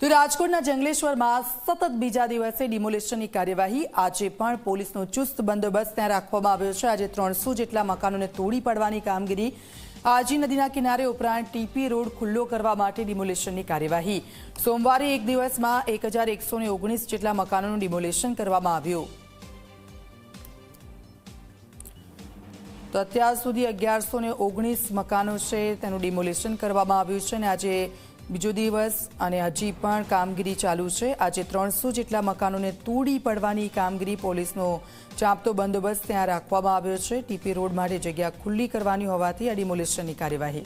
તો રાજકોટના જંગલેશ્વરમાં સતત બીજા દિવસે ડિમોલિશનની કાર્યવાહી। આજે પણ પોલીસનો ચુસ્ત બંદોબસ્ત ત્યાં રાખવામાં આવ્યો છે। આજે 300 જેટલા મકાનોને તોડી પાડવાની કામગીરી। આજી નદીના કિનારે ઉપરાંત ટીપી રોડ ખુલ્લો કરવા માટે ડિમોલિશનની કાર્યવાહી। સોમવારે એક દિવસમાં 1119 જેટલા મકાનોનું ડિમોલિશન કરવામાં આવ્યું। તો અત્યાર સુધી 1119 મકાનો છે તેનું ડિમોલિશન કરવામાં આવ્યું છે અને આજે બીજો દિવસ અને હજી પણ કામગીરી ચાલુ છે। આજે 300 જેટલા મકાનોને તોડી પાડવાની કામગીરી। પોલીસનો ચાંપતો બંદોબસ્ત ત્યાં રાખવામાં આવ્યો છે। ટીપી રોડ માટે જગ્યા ખુલ્લી કરવાની હોવાથી આ ડિમોલિશનની કાર્યવાહી।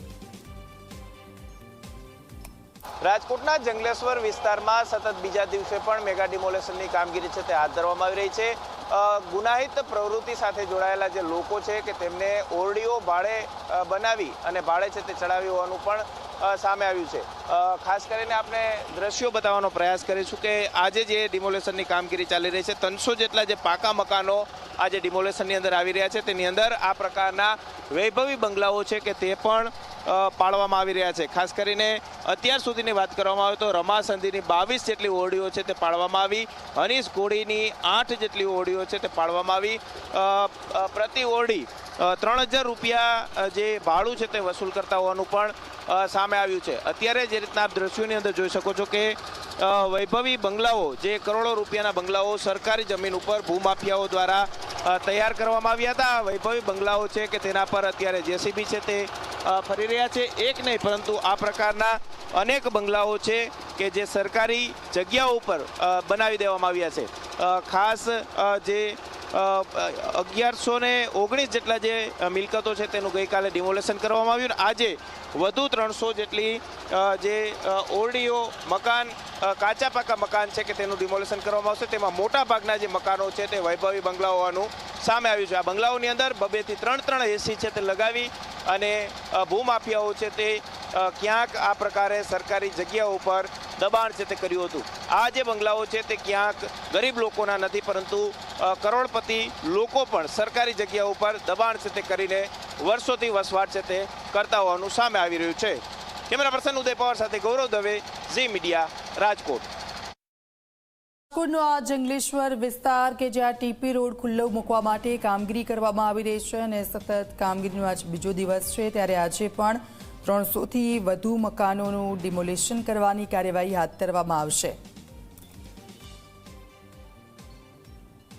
રાજકોટના જંગલેશ્વર વિસ્તારમાં સતત બીજા દિવસે પણ મેગા ડિમોલેશનની કામગીરી છે તે હાથ ધરવામાં આવી રહી છે। ગુનાહિત પ્રવૃત્તિ સાથે જોડાયેલા જે લોકો છે કે તેમને ઓરડીઓ ભાડે બનાવી અને ભાડે છે તે ચડાવી હોવાનું પણ સામે આવ્યું છે। ખાસ કરીને આપણે દ્રશ્યો બતાવવાનો પ્રયાસ કરીશું કે આજે જે ડિમોલેશનની કામગીરી ચાલી રહી છે 300 જેટલા જે પાકા મકાનો આજે ડિમોલેશનની અંદર આવી રહ્યા છે તેની અંદર આ પ્રકારના વૈભવી બંગલાઓ છે કે તે પણ પાડવામાં આવી રહ્યા છે। ખાસ કરીને અત્યાર સુધીની વાત કરવામાં આવે તો રમા સંધિની 22 જેટલી ઓરડીઓ છે તે પાડવામાં આવી। હનીશ ઘોડીની 8 જેટલી ઓરડીઓ છે તે પાડવામાં આવી। પ્રતિ ઓરડી 3000 રૂપિયા જે ભાડું છે તે વસૂલ કરતા હોવાનું પણ સામે આવ્યું છે। અત્યારે જે રીતના આપ દ્રશ્યોની અંદર જોઈ શકો છો કે વૈભવી બંગલાઓ જે કરોડો રૂપિયાના બંગલાઓ સરકારી જમીન ઉપર ભૂમાફિયાઓ દ્વારા તૈયાર કરવામાં આવ્યા હતા। વૈભવી બંગલાઓ છે કે તેના પર અત્યારે જેસીબી છે તે ફરી રહ્યા છે। એક નહીં પરંતુ આ પ્રકારના અનેક બંગલાઓ છે કે જે સરકારી જગ્યાઓ ઉપર બનાવી દેવામાં આવ્યા છે। ખાસ જે 1119 જેટલા જે મિલકતો છે તેનું ગઈકાલે ડિમોલેશન કરવામાં આવ્યું। આજે વધુ 300 જેટલી જે ઓરડીઓ મકાન કાચા પાકા મકાન છે કે તેનું ડિમોલેશન કરવામાં આવશે। તેમાં મોટા ભાગના જે મકાનો છે તે વૈભવી બંગલાઓ હોવાનું સામે આવ્યું છે। આ બંગલાઓની અંદર 2 થી 3 એસી છે તે લગાવી અને ભૂમાફિયાઓ છે તે ક્યાંક આ પ્રકારે સરકારી જગ્યાઓ ઉપર દબાણ છે તે કર્યું હતું। આ જે બંગલાઓ છે તે ક્યાંક ગરીબ લોકોના નથી પરંતુ કરોડપતિ લોકો પણ સરકારી જગ્યાઓ ઉપર દબાણ છે તે કરીને વર્ષોથી વસવાટ છે તે કરતા હોવાનું સામે આવી રહ્યું છે। કેમેરા પર્સન ઉદય પવાર સાથે ગૌરવ દવે, ઝી મીડિયા, રાજકોટ। રાજકોટનો આ જંગલેશ્વર વિસ્તાર કે જ્યાં ટીપી રોડ ખુલ્લો મૂકવા માટે કામગીરી કરવામાં આવી રહી છે અને સતત કામગીરીનો આજ બીજો દિવસ છે ત્યારે આજે પણ 300થી વધુ મકાનોનું ડિમોલિશન કરવાની કાર્યવાહી હાથ ધરવામાં આવશે।